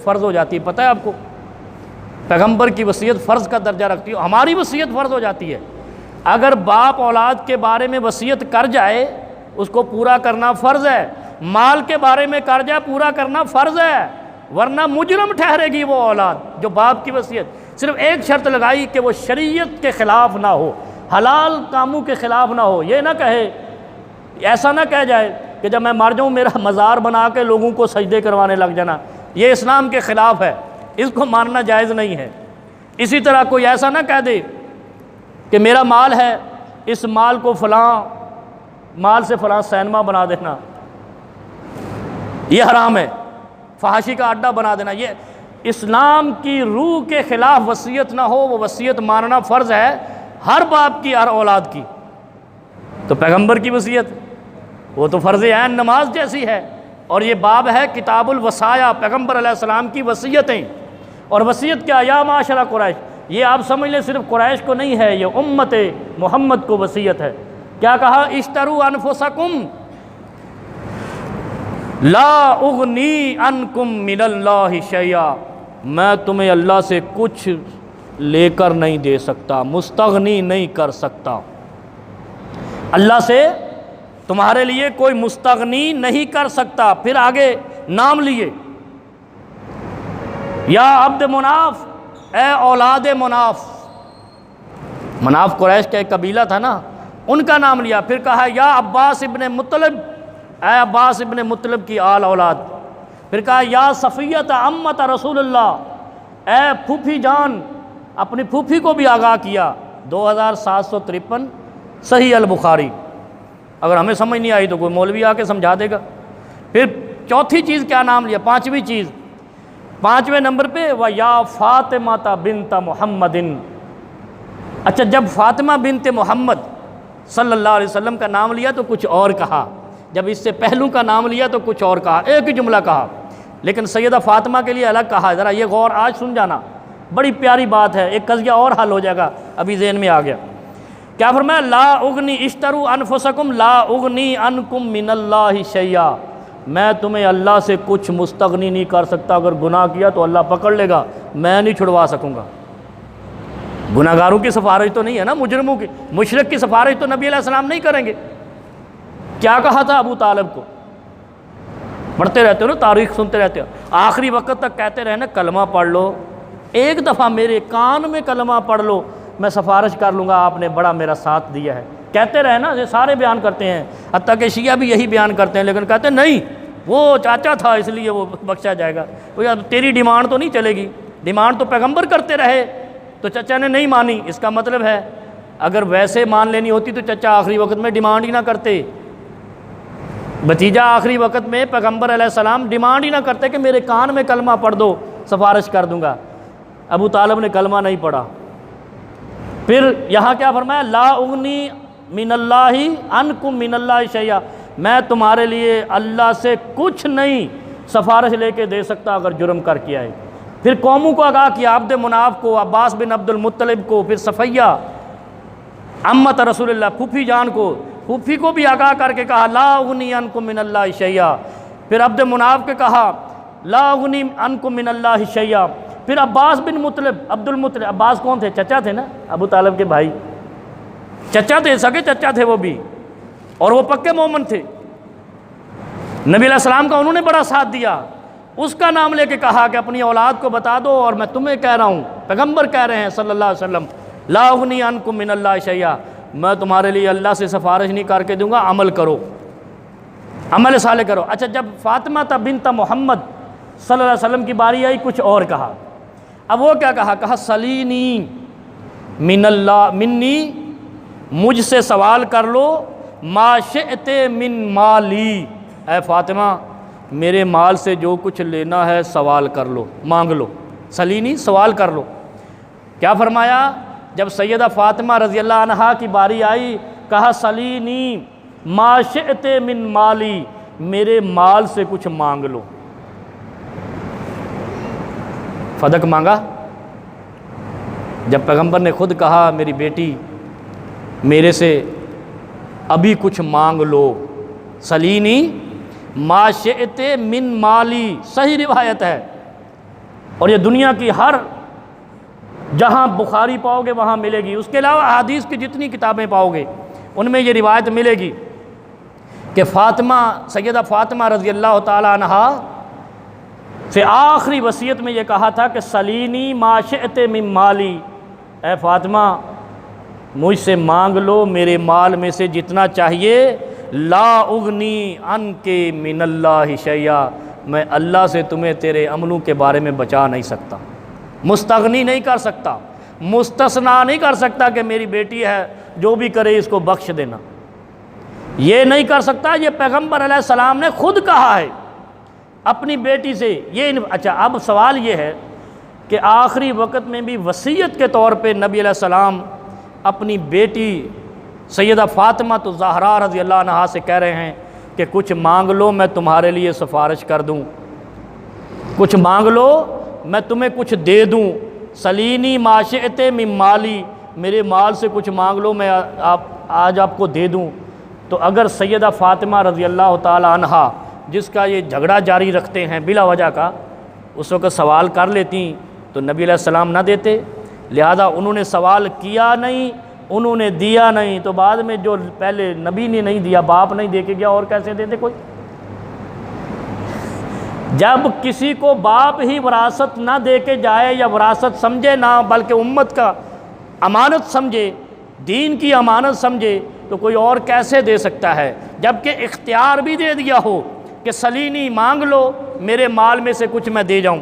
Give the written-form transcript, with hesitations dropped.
فرض ہو جاتی ہے، پتہ ہے آپ کو؟ پیغمبر کی وصیت فرض کا درجہ رکھتی ہے، ہماری وصیت فرض ہو جاتی ہے۔ اگر باپ اولاد کے بارے میں وصیت کر جائے اس کو پورا کرنا فرض ہے، مال کے بارے میں کر جائے پورا کرنا فرض ہے، ورنہ مجرم ٹھہرے گی وہ اولاد جو باپ کی وصیت۔ صرف ایک شرط لگائی کہ وہ شریعت کے خلاف نہ ہو، حلال کاموں کے خلاف نہ ہو۔ یہ نہ کہے، ایسا نہ کہہ جائے کہ جب میں مر جاؤں میرا مزار بنا کے لوگوں کو سجدے کروانے لگ جانا، یہ اسلام کے خلاف ہے، اس کو ماننا جائز نہیں ہے۔ اسی طرح کوئی ایسا نہ کہہ دے کہ میرا مال ہے، اس مال کو فلاں مال سے فلاں سینما بنا دینا، یہ حرام ہے، فحاشی کا اڈا بنا دینا، یہ اسلام کی روح کے خلاف وصیت نہ ہو، وہ وصیت ماننا فرض ہے ہر باپ کی، ہر اولاد کی۔ تو پیغمبر کی وصیت وہ تو فرض عین نماز جیسی ہے، اور یہ باب ہے کتاب الوصایا، پیغمبر علیہ السلام کی وصیتیں۔ اور وصیت کیا؟ یا معاشرہ قریش، یہ آپ سمجھ لیں صرف قریش کو نہیں ہے، یہ امت محمد کو وصیت ہے۔ کیا کہا؟ اشتروا انفسکم لا اغنی عنکم من اللہ شیئا، میں تمہیں اللہ سے کچھ لے کر نہیں دے سکتا، مستغنی نہیں کر سکتا، اللہ سے تمہارے لیے کوئی مستغنی نہیں کر سکتا۔ پھر آگے نام لیے، یا عبد مناف، اے اولاد مناف، مناف قریش کا ایک قبیلہ تھا نا، ان کا نام لیا۔ پھر کہا یا عباس ابن مطلب، اے عباس ابن مطلب کی آل اولاد۔ پھر کہا یا صفیہ عمت رسول اللہ، اے پھوپھی جان، اپنی پھوپھی کو بھی آگاہ کیا۔ 2753 صحیح البخاری، اگر ہمیں سمجھ نہیں آئی تو کوئی مولوی آ کے سمجھا دے گا۔ پھر چوتھی چیز کیا نام لیا؟ پانچویں چیز، پانچویں نمبر پہ وَيَا فاطمہ بنت محمد۔ اچھا، جب فاطمہ بنت محمد صلی اللہ علیہ وسلم کا نام لیا تو کچھ اور کہا، جب اس سے پہلو کا نام لیا تو کچھ اور کہا، ایک ہی جملہ کہا، لیکن سیدہ فاطمہ کے لیے الگ کہا۔ ذرا یہ غور آج سن جانا، بڑی پیاری بات ہے، ایک قضیہ اور حل ہو جائے گا، ابھی ذہن میں آ گیا۔ کیا فرمایا؟ لا اغنی اشتروا انفسکم لا اغنی عنکم من اللہ شیئا، میں تمہیں اللہ سے کچھ مستغنی نہیں کر سکتا، اگر گناہ کیا تو اللہ پکڑ لے گا، میں نہیں چھڑوا سکوں گا۔ گناہ گاروں کی سفارش تو نہیں ہے نا، مجرموں کی، مشرک کی سفارش تو نبی علیہ السلام نہیں کریں گے۔ کیا کہا تھا ابو طالب کو؟ پڑھتے رہتے ہو نا، تاریخ سنتے رہتے ہو، آخری وقت تک کہتے رہے نا کلمہ پڑھ لو، ایک دفعہ میرے کان میں کلمہ پڑھ لو، میں سفارش کر لوں گا، آپ نے بڑا میرا ساتھ دیا ہے۔ کہتے رہے نا، یہ سارے بیان کرتے ہیں، حتیٰ کہ شیعہ بھی یہی بیان کرتے ہیں، لیکن کہتے ہیں نہیں وہ چاچا تھا اس لیے وہ بخشا جائے گا۔ اب تیری ڈیمانڈ تو نہیں چلے گی، ڈیمانڈ تو پیغمبر کرتے رہے تو چچا نے نہیں مانی، اس کا مطلب ہے اگر ویسے مان لینی ہوتی تو چچا آخری وقت میں ڈیمانڈ ہی نہ کرتے، بھتیجا آخری وقت میں پیغمبر علیہ السلام ڈیمانڈ ہی نہ کرتے کہ میرے کان میں کلمہ پڑھ دو سفارش کر دوں گا۔ ابو طالب نے کلمہ نہیں پڑھا۔ پھر یہاں کیا فرمایا؟ لا اغنی من اللہ عنکم من اللہ شیئا، میں تمہارے لیے اللہ سے کچھ نہیں سفارش لے کے دے سکتا اگر جرم کر کے آئے۔ پھر قوموں کو آگاہ کیا، عبد مناف کو، عباس بن عبد المطلب کو، پھر صفیہ عمت رسول اللہ، پھوپھی جان کو، پھوپھی کو بھی آگاہ کر کے کہا لا اغنی عنکم من اللہ شیئا۔ پھر عبد مناف کے کہا لا اغنی عنکم من اللہ شیئا۔ پھر عباس بن مطلب، عبد المطلب، عباس کون تھے؟ چچا تھے نا ابو طالب کے بھائی، چچا تھے، سگے چچا تھے وہ بھی، اور وہ پکے مومن تھے، نبی علیہ السلام کا انہوں نے بڑا ساتھ دیا۔ اس کا نام لے کے کہا کہ اپنی اولاد کو بتا دو، اور میں تمہیں کہہ رہا ہوں، پیغمبر کہہ رہے ہیں صلی اللہ علیہ وسلم، لا اغنی عنکم من اللہ شیئا، میں تمہارے لیے اللہ سے سفارش نہیں کر کے دوں گا، عمل کرو، عمل صالح کرو۔ اچھا، جب فاطمہ بنت محمد صلی اللہ علیہ وسلم کی باری آئی کچھ اور کہا۔ اب وہ کیا کہا؟ کہا سلینی من اللہ منی، مجھ سے سوال کر لو، ما شئت من مالی، اے فاطمہ میرے مال سے جو کچھ لینا ہے سوال کر لو، مانگ لو، سلینی سوال کر لو۔ کیا فرمایا؟ جب سیدہ فاطمہ رضی اللہ عنہا کی باری آئی کہا سلینی ما شئت من مالی، میرے مال سے کچھ مانگ لو۔ فدق مانگا؟ جب پیغمبر نے خود کہا میری بیٹی میرے سے ابھی کچھ مانگ لو، سلینی ما شئت من مالی، صحیح روایت ہے، اور یہ دنیا کی ہر جہاں بخاری پاؤ گے وہاں ملے گی، اس کے علاوہ احادیث کی جتنی کتابیں پاؤ گے ان میں یہ روایت ملے گی کہ فاطمہ، سیدہ فاطمہ رضی اللہ تعالی عنہا سے آخری وصیت میں یہ کہا تھا کہ سلینی ما شئت من مالی، اے فاطمہ مجھ سے مانگ لو میرے مال میں سے جتنا چاہیے، لا اغنی عنک من اللہ شیئا، میں اللہ سے تمہیں تیرے عملوں کے بارے میں بچا نہیں سکتا، مستغنی نہیں کر سکتا، مستثنا نہیں کر سکتا کہ میری بیٹی ہے جو بھی کرے اس کو بخش دینا، یہ نہیں کر سکتا۔ یہ پیغمبر علیہ السلام نے خود کہا ہے اپنی بیٹی سے۔ اچھا اب سوال یہ ہے کہ آخری وقت میں بھی وصیت کے طور پہ نبی علیہ السلام اپنی بیٹی سیدہ فاطمہ الزہرا رضی اللہ عنہا سے کہہ رہے ہیں کہ کچھ مانگ لو میں تمہارے لیے سفارش کر دوں، کچھ مانگ لو میں تمہیں کچھ دے دوں، سلینی ما شئت من مالی، میرے مال سے کچھ مانگ لو میں آج آپ کو دے دوں۔ تو اگر سیدہ فاطمہ رضی اللہ تعالی عنہا جس کا یہ جھگڑا جاری رکھتے ہیں بلا وجہ کا، اس وقت سوال کر لیتی تو نبی علیہ السلام نہ دیتے، لہذا انہوں نے سوال کیا نہیں، انہوں نے دیا نہیں، تو بعد میں جو پہلے نبی نے نہیں دیا، باپ نہیں دے کے گیا، اور کیسے دیتے کوئی؟ جب کسی کو باپ ہی وراثت نہ دے کے جائے یا وراثت سمجھے نہ بلکہ امت کا امانت سمجھے، دین کی امانت سمجھے، تو کوئی اور کیسے دے سکتا ہے؟ جبکہ اختیار بھی دے دیا ہو کہ سلینی مانگ لو میرے مال میں سے کچھ میں دے جاؤں۔